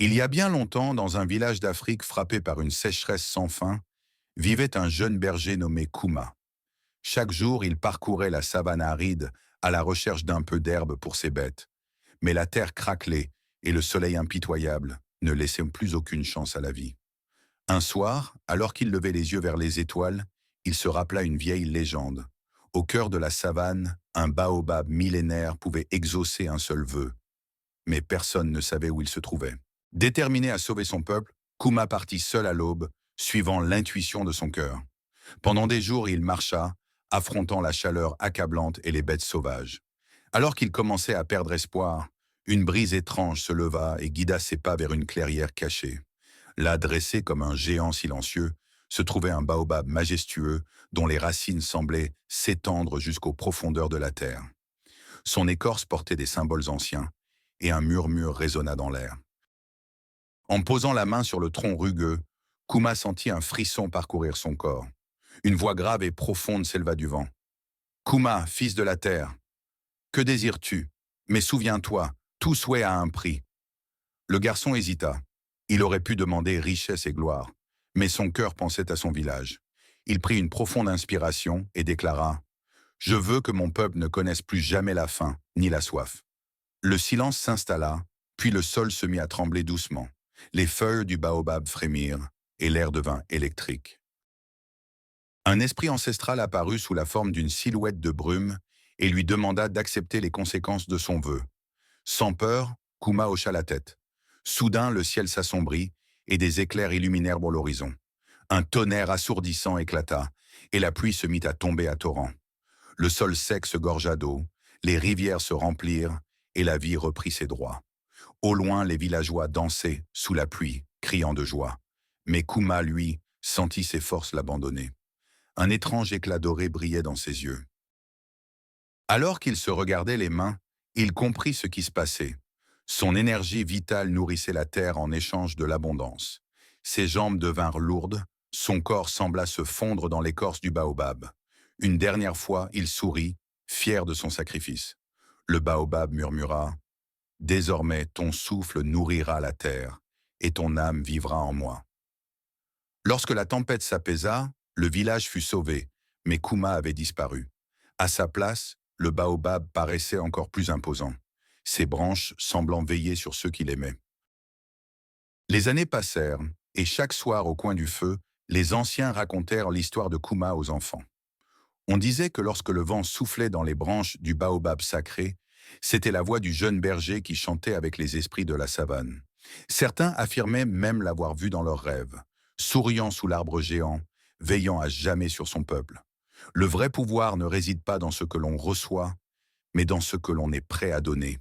Il y a bien longtemps, dans un village d'Afrique frappé par une sécheresse sans fin, vivait un jeune berger nommé Kouma. Chaque jour, il parcourait la savane aride à la recherche d'un peu d'herbe pour ses bêtes. Mais la terre craquelait et le soleil impitoyable ne laissait plus aucune chance à la vie. Un soir, alors qu'il levait les yeux vers les étoiles, il se rappela une vieille légende. Au cœur de la savane, un baobab millénaire pouvait exaucer un seul vœu, mais personne ne savait où il se trouvait. Déterminé à sauver son peuple, Kouma partit seul à l'aube, suivant l'intuition de son cœur. Pendant des jours, il marcha, affrontant la chaleur accablante et les bêtes sauvages. Alors qu'il commençait à perdre espoir, une brise étrange se leva et guida ses pas vers une clairière cachée. Là, dressé comme un géant silencieux, se trouvait un baobab majestueux dont les racines semblaient s'étendre jusqu'aux profondeurs de la terre. Son écorce portait des symboles anciens, et un murmure résonna dans l'air. En posant la main sur le tronc rugueux, Kouma sentit un frisson parcourir son corps. Une voix grave et profonde s'éleva du vent. Kouma, fils de la terre, que désires-tu? Mais souviens-toi, tout souhait a un prix. Le garçon hésita. Il aurait pu demander richesse et gloire, mais son cœur pensait à son village. Il prit une profonde inspiration et déclara « Je veux que mon peuple ne connaisse plus jamais la faim, ni la soif. » Le silence s'installa, puis le sol se mit à trembler doucement. Les feuilles du baobab frémirent, et l'air devint électrique. Un esprit ancestral apparut sous la forme d'une silhouette de brume et lui demanda d'accepter les conséquences de son vœu. Sans peur, Kouma hocha la tête. Soudain, le ciel s'assombrit et des éclairs illuminèrent l'horizon. Un tonnerre assourdissant éclata, et la pluie se mit à tomber à torrents. Le sol sec se gorgea d'eau, les rivières se remplirent, et la vie reprit ses droits. Au loin, les villageois dansaient sous la pluie, criant de joie. Mais Kouma, lui, sentit ses forces l'abandonner. Un étrange éclat doré brillait dans ses yeux. Alors qu'il se regardait les mains, il comprit ce qui se passait. Son énergie vitale nourrissait la terre en échange de l'abondance. Ses jambes devinrent lourdes, son corps sembla se fondre dans l'écorce du baobab. Une dernière fois, il sourit, fier de son sacrifice. Le baobab murmura « Désormais, ton souffle nourrira la terre, et ton âme vivra en moi. » Lorsque la tempête s'apaisa, le village fut sauvé, mais Kouma avait disparu. À sa place, le baobab paraissait encore plus imposant, ses branches semblant veiller sur ceux qu'il aimait. Les années passèrent, et chaque soir au coin du feu, les anciens racontèrent l'histoire de Kouma aux enfants. On disait que lorsque le vent soufflait dans les branches du baobab sacré, c'était la voix du jeune berger qui chantait avec les esprits de la savane. Certains affirmaient même l'avoir vu dans leurs rêves, souriant sous l'arbre géant, veillant à jamais sur son peuple. Le vrai pouvoir ne réside pas dans ce que l'on reçoit, mais dans ce que l'on est prêt à donner.